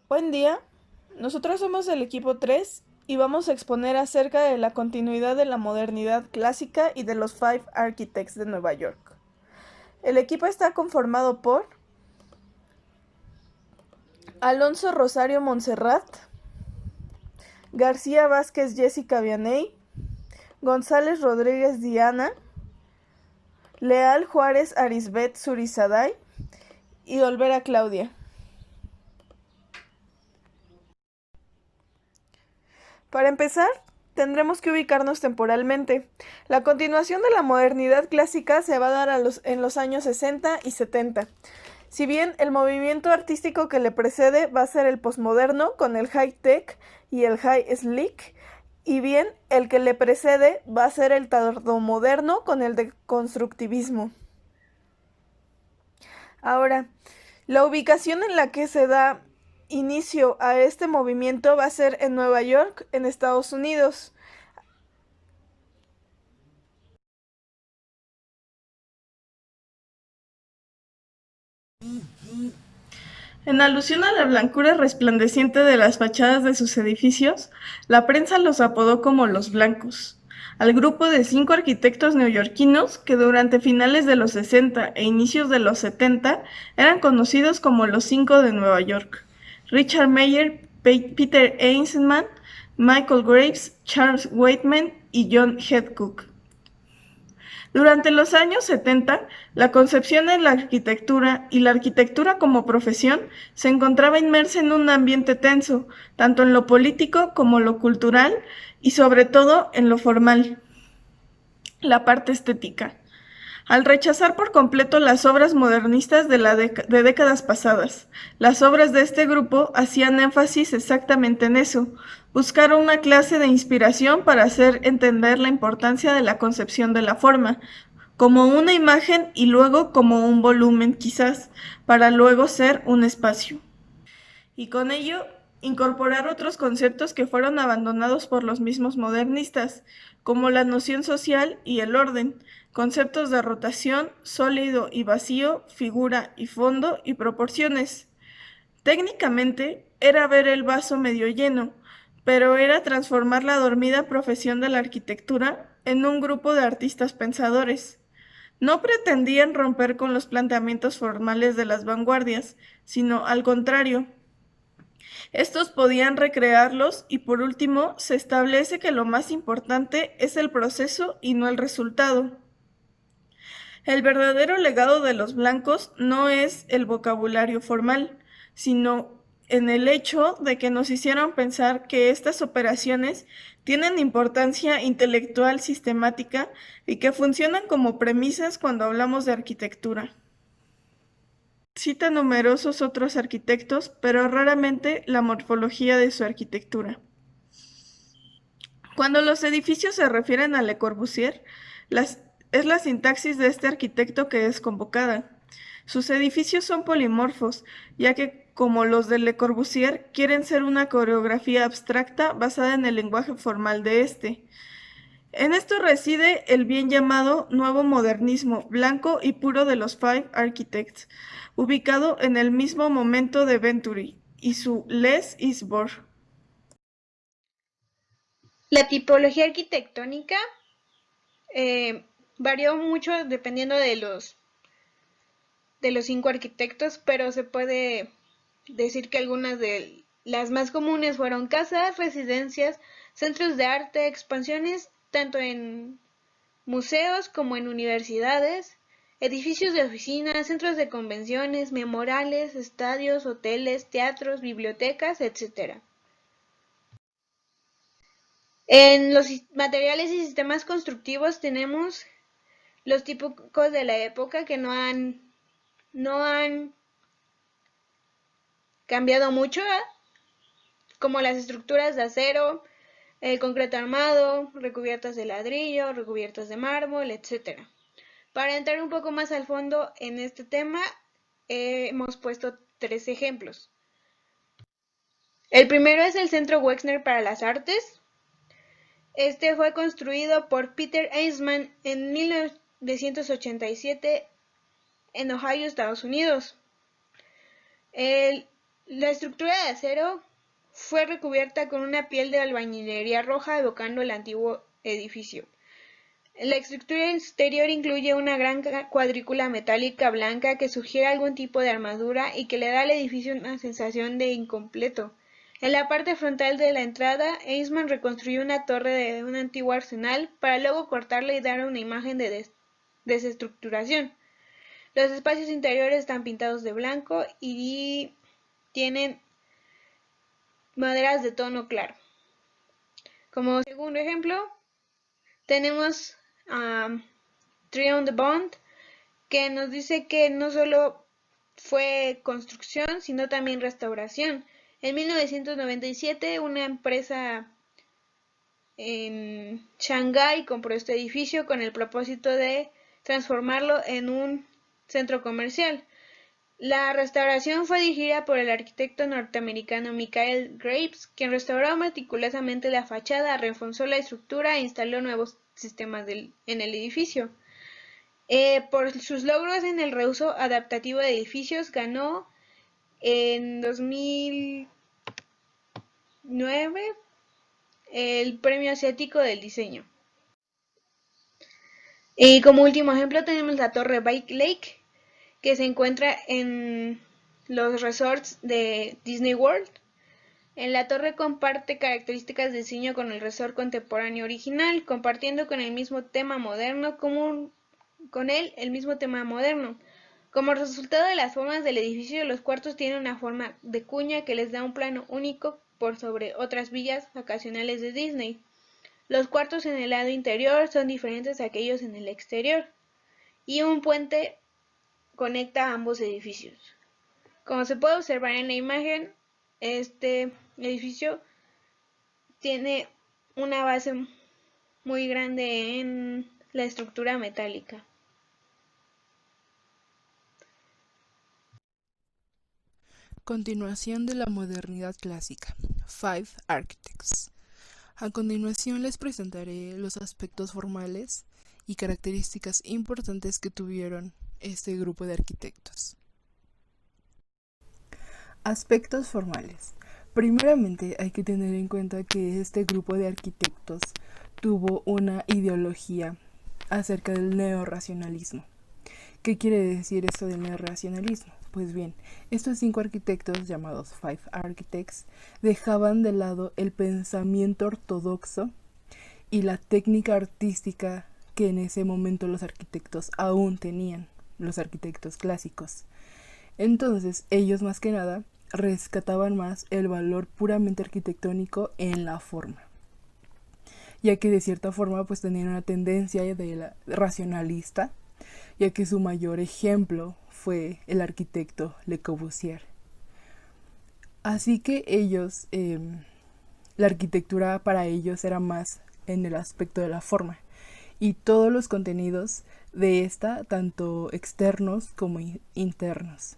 Buen día, nosotros somos el equipo 3 y vamos a exponer acerca de la continuidad de la modernidad clásica y de los Five Architects de Nueva York. El equipo está conformado por Alonso Rosario Montserrat, García Vázquez Jessica Vianey, González Rodríguez Diana, Leal Juárez Arisbet Surizaday y Olvera Claudia. Para empezar, tendremos que ubicarnos temporalmente. La continuación de la modernidad clásica se va a dar en los años 60 y 70. Si bien el movimiento artístico que le precede va a ser el posmoderno con el high-tech y el high-slick, y bien el que le precede va a ser el tardomoderno con el deconstructivismo. Ahora, la ubicación en la que se da inicio a este movimiento va a ser en Nueva York, en Estados Unidos. En alusión a la blancura resplandeciente de las fachadas de sus edificios, la prensa los apodó como los Blancos, al grupo de 5 arquitectos neoyorquinos que durante finales de los 60 e inicios de los 70 eran conocidos como los 5 de Nueva York: Richard Mayer, Peter Eisenman, Michael Graves, Charles Whitman y John Heathcock. Durante los años 70, la concepción de la arquitectura y la arquitectura como profesión se encontraba inmersa en un ambiente tenso, tanto en lo político como lo cultural y sobre todo en lo formal, la parte estética, al rechazar por completo las obras modernistas de décadas pasadas. Las obras de este grupo hacían énfasis exactamente en eso: buscar una clase de inspiración para hacer entender la importancia de la concepción de la forma, como una imagen y luego como un volumen quizás, para luego ser un espacio. Y con ello incorporar otros conceptos que fueron abandonados por los mismos modernistas, como la noción social y el orden, conceptos de rotación, sólido y vacío, figura y fondo y proporciones. Técnicamente era ver el vaso medio lleno, pero era transformar la dormida profesión de la arquitectura en un grupo de artistas pensadores. No pretendían romper con los planteamientos formales de las vanguardias, sino al contrario. Estos podían recrearlos y por último se establece que lo más importante es el proceso y no el resultado. El verdadero legado de los blancos no es el vocabulario formal, sino en el hecho de que nos hicieron pensar que estas operaciones tienen importancia intelectual sistemática y que funcionan como premisas cuando hablamos de arquitectura. Cita numerosos otros arquitectos, pero raramente la morfología de su arquitectura. Cuando los edificios se refieren a Le Corbusier, es la sintaxis de este arquitecto que es convocada. Sus edificios son polimorfos, ya que, como los de Le Corbusier, quieren ser una coreografía abstracta basada en el lenguaje formal de este. En esto reside el bien llamado nuevo modernismo blanco y puro de los Five Architects, ubicado en el mismo momento de Venturi y su Less is More. La tipología arquitectónica varió mucho dependiendo de los 5 arquitectos, pero se puede decir que algunas de las más comunes fueron casas, residencias, centros de arte, expansiones tanto en museos como en universidades, edificios de oficinas, centros de convenciones, memoriales, estadios, hoteles, teatros, bibliotecas, etc. En los materiales y sistemas constructivos tenemos los típicos de la época que no han cambiado mucho, como las estructuras de acero, el concreto armado, recubiertas de ladrillo, recubiertas de mármol, etc. Para entrar un poco más al fondo en este tema, hemos puesto 3 ejemplos. El primero es el Centro Wexner para las Artes. Este fue construido por Peter Eisenman en 1987 en Ohio, Estados Unidos. La estructura de acero fue recubierta con una piel de albañilería roja evocando el antiguo edificio. La estructura exterior incluye una gran cuadrícula metálica blanca que sugiere algún tipo de armadura y que le da al edificio una sensación de incompleto. En la parte frontal de la entrada, Eastman reconstruyó una torre de un antiguo arsenal para luego cortarla y dar una imagen de desestructuración. Los espacios interiores están pintados de blanco y tienen maderas de tono claro. Como segundo ejemplo, tenemos Tree on the Bond, que nos dice que no solo fue construcción, sino también restauración. En 1997, una empresa en Shanghái compró este edificio con el propósito de transformarlo en un centro comercial. La restauración fue dirigida por el arquitecto norteamericano Michael Graves, quien restauró meticulosamente la fachada, reforzó la estructura e instaló nuevos sistemas en el edificio. Por sus logros en el reuso adaptativo de edificios, ganó en 2009 el Premio Asiático del Diseño. Y como último ejemplo tenemos la Torre Bike Lake, que se encuentra en los resorts de Disney World. En la torre comparte características de diseño con el resort contemporáneo original, compartiendo con el mismo tema moderno el mismo tema moderno. Como resultado de las formas del edificio, los cuartos tienen una forma de cuña que les da un plano único por sobre otras villas vacacionales de Disney. Los cuartos en el lado interior son diferentes a aquellos en el exterior, y un puente conecta ambos edificios. Como se puede observar en la imagen, este edificio tiene una base muy grande en la estructura metálica. Continuación de la modernidad clásica. Five Architects. A continuación les presentaré los aspectos formales y características importantes que tuvieron este grupo de arquitectos. Aspectos formales. Primeramente hay que tener en cuenta que este grupo de arquitectos tuvo una ideología acerca del neorracionalismo. ¿Qué quiere decir esto del neorracionalismo? Pues bien, estos 5 arquitectos, llamados Five Architects, dejaban de lado el pensamiento ortodoxo y la técnica artística que en ese momento los arquitectos aún tenían, los arquitectos clásicos. Entonces, ellos más que nada rescataban más el valor puramente arquitectónico en la forma, ya que de cierta forma pues tenían una tendencia de la racionalista, ya que su mayor ejemplo fue el arquitecto Le Corbusier. Así que ellos, la arquitectura para ellos era más en el aspecto de la forma, y todos los contenidos de esta, tanto externos como internos.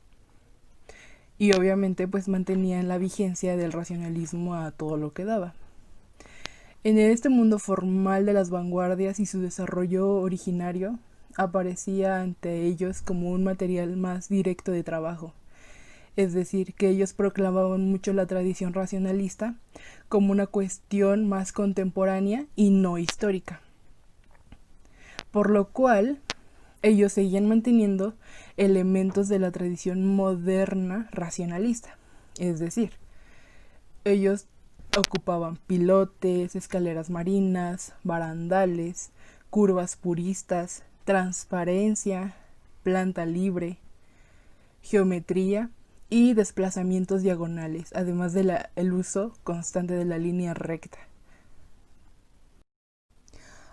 Y obviamente pues mantenían la vigencia del racionalismo a todo lo que daba. En este mundo formal de las vanguardias y su desarrollo originario, aparecía ante ellos como un material más directo de trabajo. Es decir, que ellos proclamaban mucho la tradición racionalista como una cuestión más contemporánea y no histórica. Por lo cual, ellos seguían manteniendo elementos de la tradición moderna racionalista. Es decir, ellos ocupaban pilotes, escaleras marinas, barandales, curvas puristas, transparencia, planta libre, geometría y desplazamientos diagonales, además de el uso constante de la línea recta.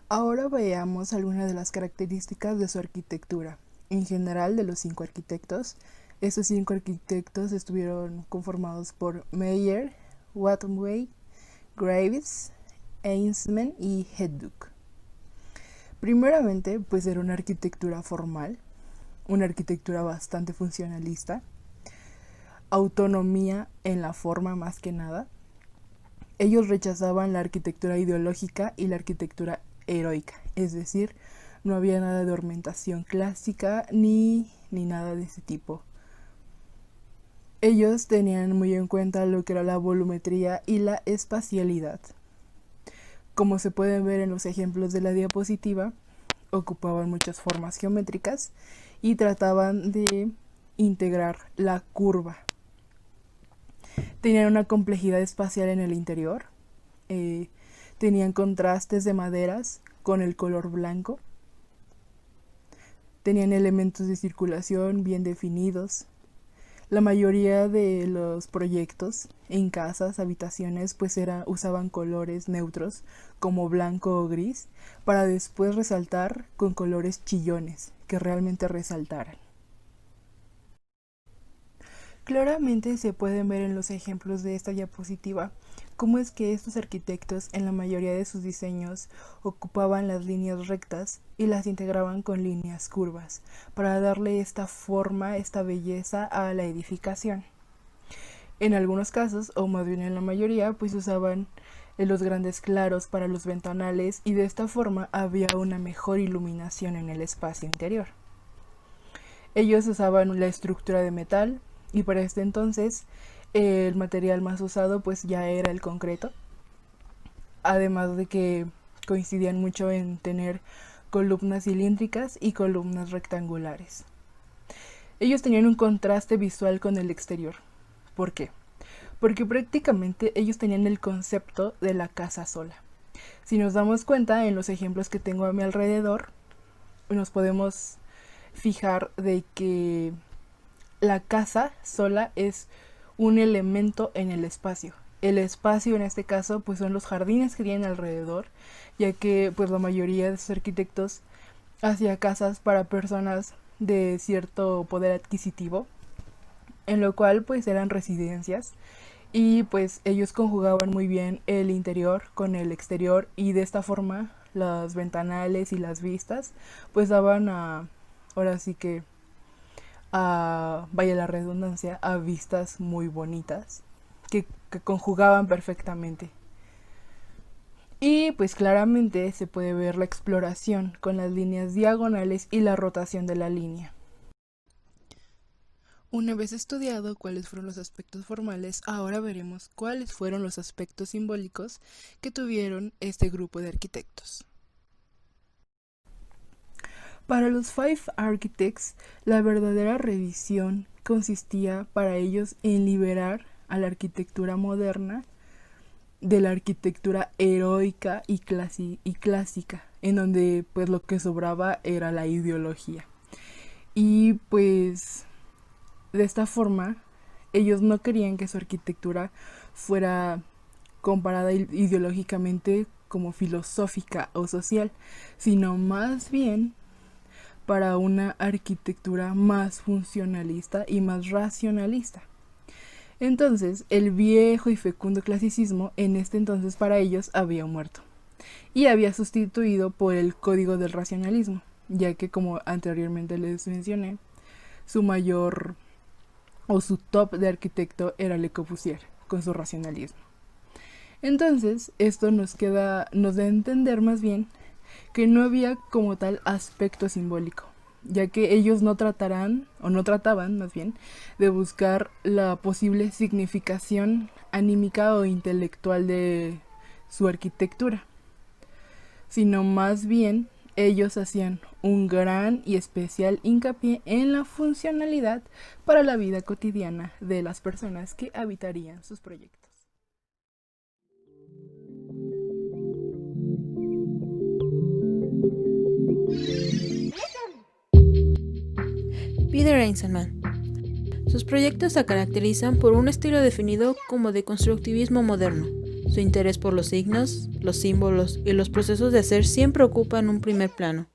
Ahora veamos algunas de las características de su arquitectura. En general, de los 5 arquitectos, estos 5 arquitectos estuvieron conformados por Meyer, Wattway, Graves, Eastman y Hedduck. Primeramente, pues era una arquitectura formal, una arquitectura bastante funcionalista, autonomía en la forma más que nada. Ellos rechazaban la arquitectura ideológica y la arquitectura heroica, es decir, no había nada de ornamentación clásica ni nada de ese tipo. Ellos tenían muy en cuenta lo que era la volumetría y la espacialidad. Como se pueden ver en los ejemplos de la diapositiva, ocupaban muchas formas geométricas y trataban de integrar la curva. Tenían una complejidad espacial en el interior, tenían contrastes de maderas con el color blanco, tenían elementos de circulación bien definidos. La mayoría de los proyectos en casas, habitaciones, pues usaban colores neutros como blanco o gris para después resaltar con colores chillones que realmente resaltaran. Claramente se pueden ver en los ejemplos de esta diapositiva cómo es que estos arquitectos en la mayoría de sus diseños ocupaban las líneas rectas y las integraban con líneas curvas para darle esta forma, esta belleza a la edificación. En algunos casos, o más bien en la mayoría, pues usaban los grandes claros para los ventanales y de esta forma había una mejor iluminación en el espacio interior. Ellos usaban la estructura de metal y para este entonces el material más usado pues ya era el concreto, además de que coincidían mucho en tener columnas cilíndricas y columnas rectangulares. Ellos tenían un contraste visual con el exterior. ¿Por qué? Porque prácticamente ellos tenían el concepto de la casa sola. Si nos damos cuenta en los ejemplos que tengo a mi alrededor, nos podemos fijar de que la casa sola es un elemento en el espacio. El espacio en este caso pues son los jardines que tienen alrededor, ya que pues la mayoría de sus arquitectos hacía casas para personas de cierto poder adquisitivo, en lo cual pues eran residencias y pues ellos conjugaban muy bien el interior con el exterior y de esta forma las ventanales y las vistas pues daban ahora sí que vaya la redundancia, a vistas muy bonitas que conjugaban perfectamente. Y pues claramente se puede ver la exploración con las líneas diagonales y la rotación de la línea. Una vez estudiado cuáles fueron los aspectos formales, ahora veremos cuáles fueron los aspectos simbólicos que tuvieron este grupo de arquitectos. Para los Five Architects, la verdadera revisión consistía para ellos en liberar a la arquitectura moderna de la arquitectura heroica y clásica, en donde pues lo que sobraba era la ideología. Y pues de esta forma ellos no querían que su arquitectura fuera comparada ideológicamente como filosófica o social, sino más bien para una arquitectura más funcionalista y más racionalista. Entonces, el viejo y fecundo clasicismo en este entonces para ellos había muerto y había sustituido por el código del racionalismo, ya que como anteriormente les mencioné, su mayor o su top de arquitecto era Le Corbusier con su racionalismo. Entonces, esto nos da a entender más bien que no había como tal aspecto simbólico, ya que ellos no trataban más bien de buscar la posible significación anímica o intelectual de su arquitectura, sino más bien ellos hacían un gran y especial hincapié en la funcionalidad para la vida cotidiana de las personas que habitarían sus proyectos. Peter Eisenman. Sus proyectos se caracterizan por un estilo definido como de constructivismo moderno. Su interés por los signos, los símbolos y los procesos de hacer siempre ocupan un primer plano.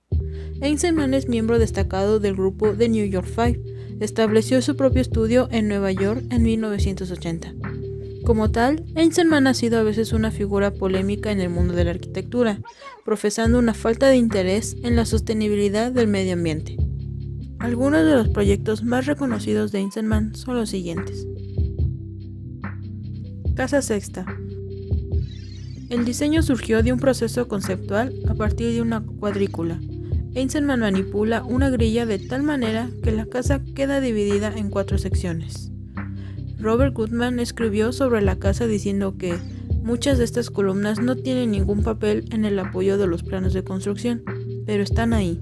Eisenman es miembro destacado del grupo The New York Five. Estableció su propio estudio en Nueva York en 1980. Como tal, Eisenman ha sido a veces una figura polémica en el mundo de la arquitectura, profesando una falta de interés en la sostenibilidad del medio ambiente. Algunos de los proyectos más reconocidos de Eisenman son los siguientes. Casa Sexta. El diseño surgió de un proceso conceptual a partir de una cuadrícula. Eisenman manipula una grilla de tal manera que la casa queda dividida en 4 secciones. Robert Goodman escribió sobre la casa diciendo que muchas de estas columnas no tienen ningún papel en el apoyo de los planos de construcción, pero están ahí,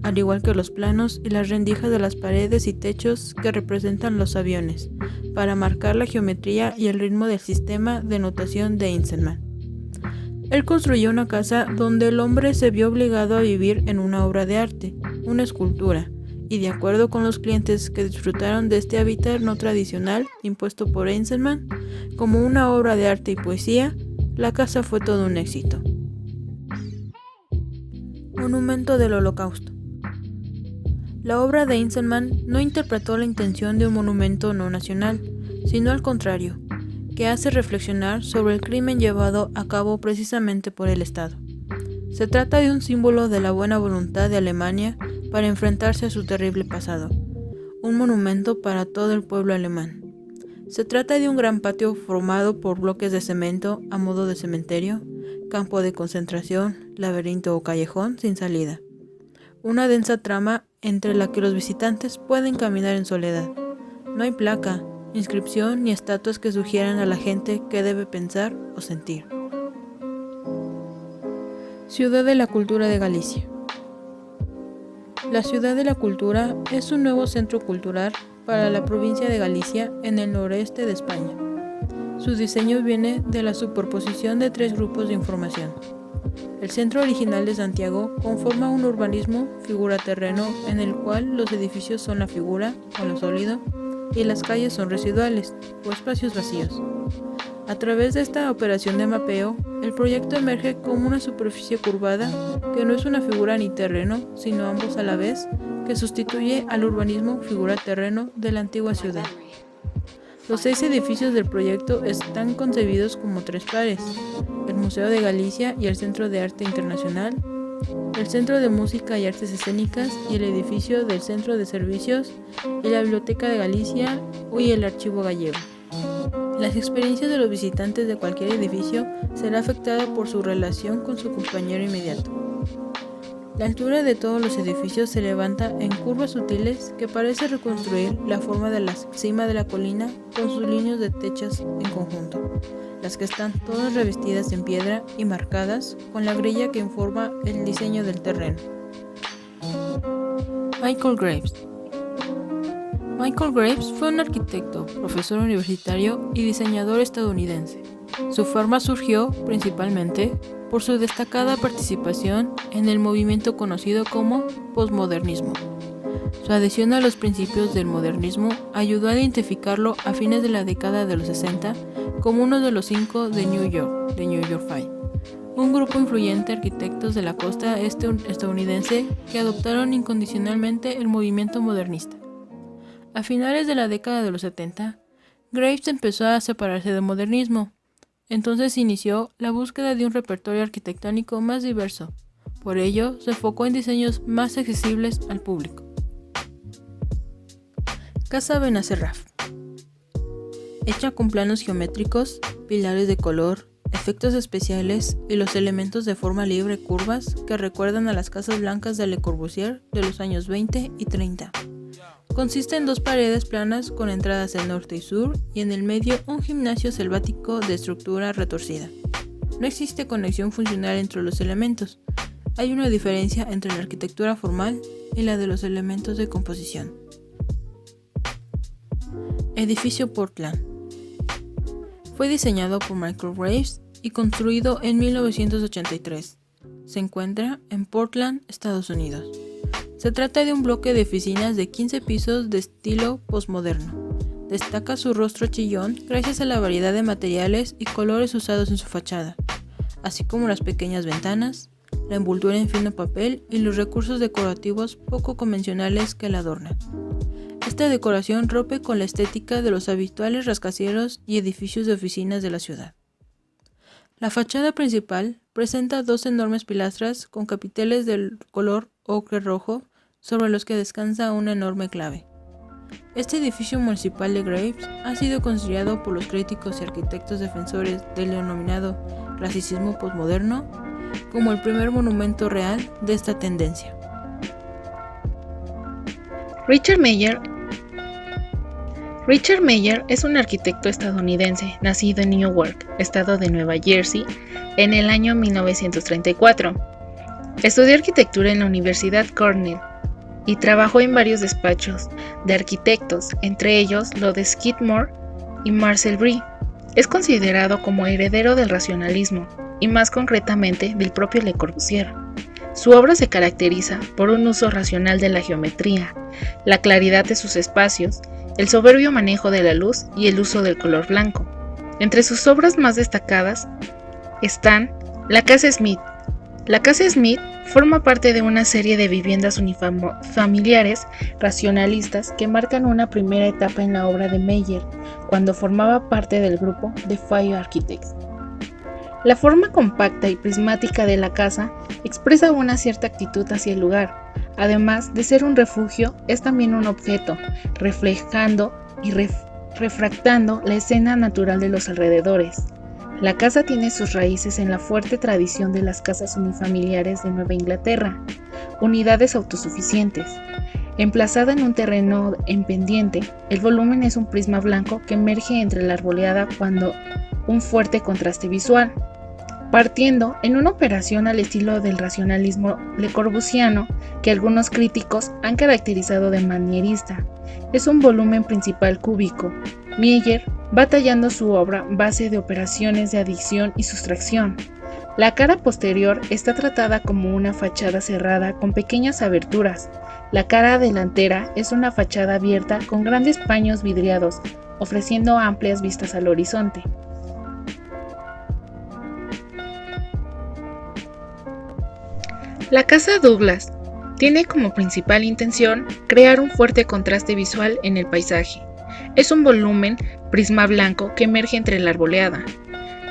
al igual que los planos y las rendijas de las paredes y techos que representan los aviones, para marcar la geometría y el ritmo del sistema de notación de Eisenman. Él construyó una casa donde el hombre se vio obligado a vivir en una obra de arte, una escultura, y de acuerdo con los clientes que disfrutaron de este hábitat no tradicional impuesto por Eisenman, como una obra de arte y poesía, la casa fue todo un éxito. Monumento del Holocausto. La obra de Eisenman no interpretó la intención de un monumento no nacional, sino al contrario, que hace reflexionar sobre el crimen llevado a cabo precisamente por el Estado. Se trata de un símbolo de la buena voluntad de Alemania para enfrentarse a su terrible pasado, un monumento para todo el pueblo alemán. Se trata de un gran patio formado por bloques de cemento a modo de cementerio, campo de concentración, laberinto o callejón sin salida. Una densa trama entre la que los visitantes pueden caminar en soledad. No hay placa, inscripción ni estatuas que sugieran a la gente qué debe pensar o sentir. Ciudad de la Cultura de Galicia. La Ciudad de la Cultura es un nuevo centro cultural para la provincia de Galicia en el noreste de España. Su diseño viene de la superposición de 3 grupos de información. El centro original de Santiago conforma un urbanismo figura-terreno en el cual los edificios son la figura o lo sólido y las calles son residuales o espacios vacíos. A través de esta operación de mapeo, el proyecto emerge como una superficie curvada que no es una figura ni terreno, sino ambos a la vez, que sustituye al urbanismo figura-terreno de la antigua ciudad. Los 6 edificios del proyecto están concebidos como 3 pares: el Museo de Galicia y el Centro de Arte Internacional, el Centro de Música y Artes Escénicas y el edificio del Centro de Servicios y la Biblioteca de Galicia y el Archivo Gallego. Las experiencias de los visitantes de cualquier edificio será afectada por su relación con su compañero inmediato. La altura de todos los edificios se levanta en curvas sutiles que parece reconstruir la forma de la cima de la colina con sus líneas de techos en conjunto, las que están todas revestidas en piedra y marcadas con la grilla que informa el diseño del terreno. Michael Graves. Michael Graves fue un arquitecto, profesor universitario y diseñador estadounidense. Su fama surgió, principalmente, por su destacada participación en el movimiento conocido como postmodernismo. Su adhesión a los principios del modernismo ayudó a identificarlo a fines de la década de los 60 como uno de los 5 de New York, de New York Five, un grupo influyente de arquitectos de la costa este estadounidense que adoptaron incondicionalmente el movimiento modernista. A finales de la década de los 70, Graves empezó a separarse del modernismo. Entonces inició la búsqueda de un repertorio arquitectónico más diverso. Por ello, se enfocó en diseños más accesibles al público. Casa Benacerraf. Hecha con planos geométricos, pilares de color, efectos especiales y los elementos de forma libre curvas que recuerdan a las casas blancas de Le Corbusier de los años 20 y 30. Consiste en 2 paredes planas con entradas en norte y sur y en el medio un gimnasio selvático de estructura retorcida. No existe conexión funcional entre los elementos. Hay una diferencia entre la arquitectura formal y la de los elementos de composición. Edificio Portland. Fue diseñado por Michael Graves y construido en 1983. Se encuentra en Portland, Estados Unidos. Se trata de un bloque de oficinas de 15 pisos de estilo postmoderno. Destaca su rostro chillón gracias a la variedad de materiales y colores usados en su fachada, así como las pequeñas ventanas, la envoltura en fino papel y los recursos decorativos poco convencionales que la adornan. Esta decoración rompe con la estética de los habituales rascacielos y edificios de oficinas de la ciudad. La fachada principal presenta 2 enormes pilastras con capiteles del color ocre rojo sobre los que descansa una enorme clave. Este edificio municipal de Graves ha sido considerado por los críticos y arquitectos defensores del denominado clasicismo postmoderno como el primer monumento real de esta tendencia. Richard Meier es un arquitecto estadounidense nacido en Newark, estado de Nueva Jersey, en el año 1934. Estudió arquitectura en la Universidad Cornell y trabajó en varios despachos de arquitectos, entre ellos lo de Skidmore y Marcel Brie. Es considerado como heredero del racionalismo y más concretamente del propio Le Corbusier. Su obra se caracteriza por un uso racional de la geometría, la claridad de sus espacios, el soberbio manejo de la luz y el uso del color blanco. Entre sus obras más destacadas están la Casa Smith. La Casa Smith forma parte de una serie de viviendas unifamiliares racionalistas que marcan una primera etapa en la obra de Meier, cuando formaba parte del grupo The Fire Architects. La forma compacta y prismática de la casa expresa una cierta actitud hacia el lugar. Además de ser un refugio, es también un objeto, reflejando y refractando la escena natural de los alrededores. La casa tiene sus raíces en la fuerte tradición de las casas unifamiliares de Nueva Inglaterra, unidades autosuficientes. Emplazada en un terreno en pendiente, el volumen es un prisma blanco que emerge entre la arboleada cuando un fuerte contraste visual. Partiendo en una operación al estilo del racionalismo le corbusiano, que algunos críticos han caracterizado de manierista, es un volumen principal cúbico. Meier va tallando su obra base de operaciones de adición y sustracción. La cara posterior está tratada como una fachada cerrada con pequeñas aberturas. La cara delantera es una fachada abierta con grandes paños vidriados, ofreciendo amplias vistas al horizonte. La Casa Douglas tiene como principal intención crear un fuerte contraste visual en el paisaje. Es un volumen prisma blanco que emerge entre la arboleada.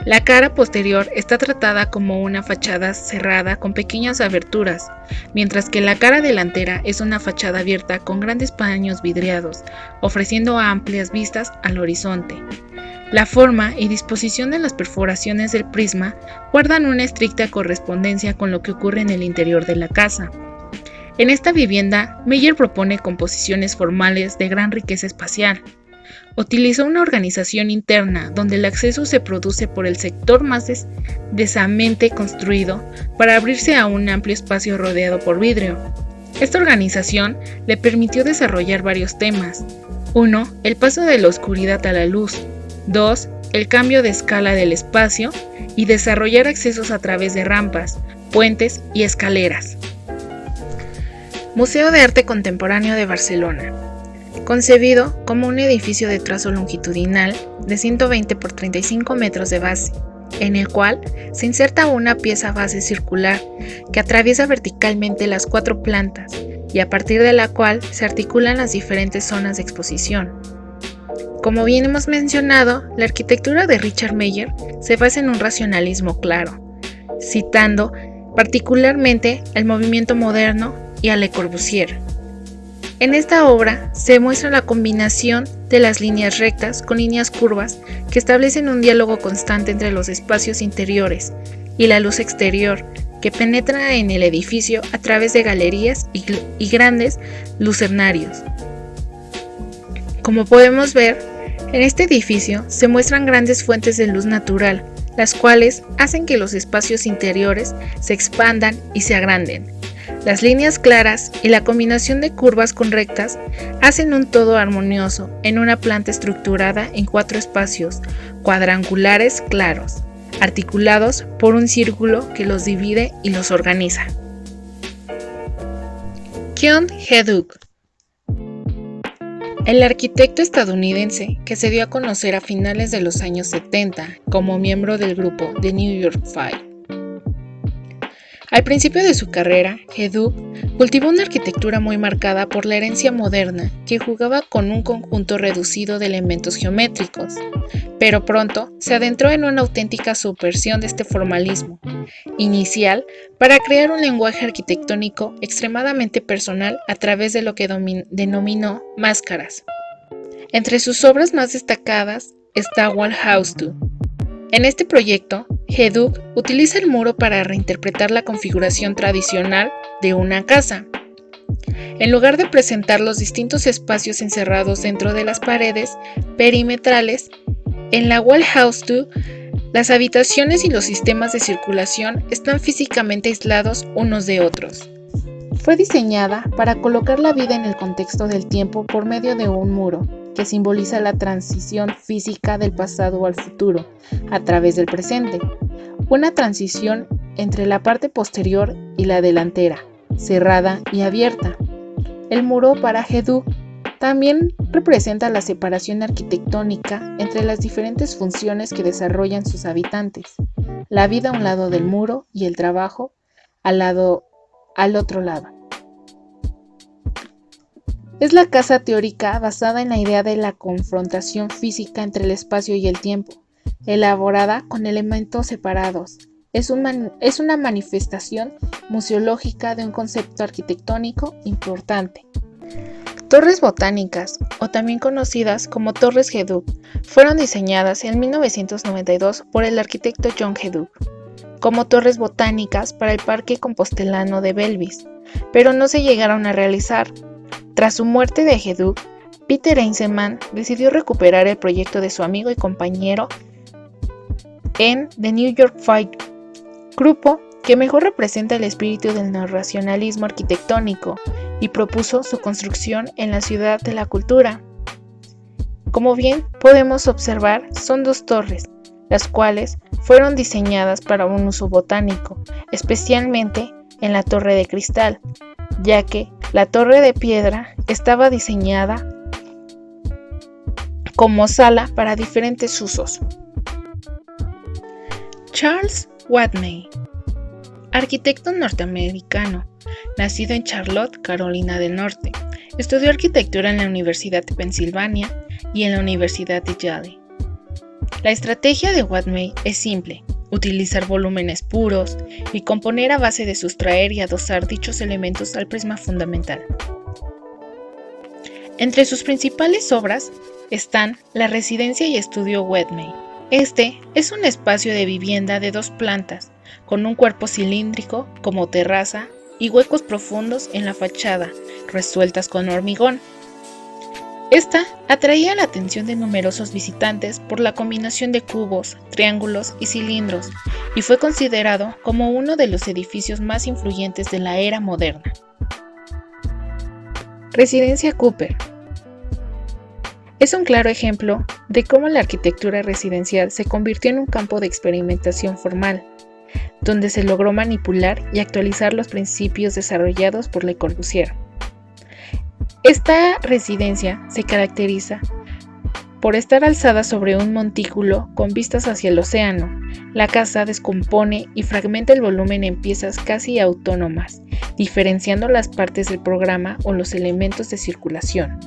La cara posterior está tratada como una fachada cerrada con pequeñas aberturas, mientras que la cara delantera es una fachada abierta con grandes paños vidriados, ofreciendo amplias vistas al horizonte. La forma y disposición de las perforaciones del prisma guardan una estricta correspondencia con lo que ocurre en el interior de la casa. En esta vivienda, Meier propone composiciones formales de gran riqueza espacial. Utiliza una organización interna donde el acceso se produce por el sector más densamente construido para abrirse a un amplio espacio rodeado por vidrio. Esta organización le permitió desarrollar varios temas. 1. El paso de la oscuridad a la luz. 2. El cambio de escala del espacio y desarrollar accesos a través de rampas, puentes y escaleras. Museo de Arte Contemporáneo de Barcelona. Concebido como un edificio de trazo longitudinal de 120 por 35 metros de base, en el cual se inserta una pieza base circular que atraviesa verticalmente las 4 plantas y a partir de la cual se articulan las diferentes zonas de exposición. Como bien hemos mencionado, la arquitectura de Richard Meier se basa en un racionalismo claro, citando particularmente el movimiento moderno y a Le Corbusier. En esta obra se muestra la combinación de las líneas rectas con líneas curvas que establecen un diálogo constante entre los espacios interiores y la luz exterior que penetra en el edificio a través de galerías y grandes lucernarios. Como podemos ver, en este edificio se muestran grandes fuentes de luz natural, las cuales hacen que los espacios interiores se expandan y se agranden. Las líneas claras y la combinación de curvas con rectas hacen un todo armonioso en una planta estructurada en 4 espacios cuadrangulares claros, articulados por un círculo que los divide y los organiza. Keon He-Duke. El arquitecto estadounidense que se dio a conocer a finales de los años 70 como miembro del grupo The New York Five. Al principio de su carrera, He-Duke cultivó una arquitectura muy marcada por la herencia moderna que jugaba con un conjunto reducido de elementos geométricos, pero pronto se adentró en una auténtica subversión de este formalismo inicial para crear un lenguaje arquitectónico extremadamente personal a través de lo que denominó máscaras. Entre sus obras más destacadas está One House 2. En este proyecto, He-Duke utiliza el muro para reinterpretar la configuración tradicional de una casa. En lugar de presentar los distintos espacios encerrados dentro de las paredes perimetrales, en la Wall House 2, las habitaciones y los sistemas de circulación están físicamente aislados unos de otros. Fue diseñada para colocar la vida en el contexto del tiempo por medio de un muro, que simboliza la transición física del pasado al futuro, a través del presente. Una transición entre la parte posterior y la delantera, cerrada y abierta. El muro para Hedug también representa la separación arquitectónica entre las diferentes funciones que desarrollan sus habitantes, la vida a un lado del muro y el trabajo al otro lado. Es la casa teórica basada en la idea de la confrontación física entre el espacio y el tiempo, elaborada con elementos separados. Es una manifestación museológica de un concepto arquitectónico importante. Torres botánicas, o también conocidas como Torres Hedug, fueron diseñadas en 1992 por el arquitecto John Hedug, como torres botánicas para el Parque Compostelano de Belvis, pero no se llegaron a realizar. Tras su muerte de Hedug, Peter Eisenman decidió recuperar el proyecto de su amigo y compañero en The New York Five, grupo que mejor representa el espíritu del neorracionalismo arquitectónico, y propuso su construcción en la Ciudad de la Cultura. Como bien podemos observar, son dos torres, las cuales fueron diseñadas para un uso botánico, especialmente en la Torre de Cristal, ya que la Torre de Piedra estaba diseñada como sala para diferentes usos. Charles Watney, arquitecto norteamericano, nacido en Charlotte, Carolina del Norte, estudió arquitectura en la Universidad de Pensilvania y en la Universidad de Yale. La estrategia de Watney es simple: utilizar volúmenes puros y componer a base de sustraer y adosar dichos elementos al prisma fundamental. Entre sus principales obras están la residencia y estudio Watney. Este es un espacio de vivienda de 2 plantas, con un cuerpo cilíndrico como terraza y huecos profundos en la fachada, resueltas con hormigón. Esta atraía la atención de numerosos visitantes por la combinación de cubos, triángulos y cilindros, y fue considerado como uno de los edificios más influyentes de la era moderna. Residencia Cooper es un claro ejemplo de cómo la arquitectura residencial se convirtió en un campo de experimentación formal, donde se logró manipular y actualizar los principios desarrollados por Le Corbusier. Esta residencia se caracteriza por estar alzada sobre un montículo con vistas hacia el océano. La casa descompone y fragmenta el volumen en piezas casi autónomas, diferenciando las partes del programa o los elementos de circulación.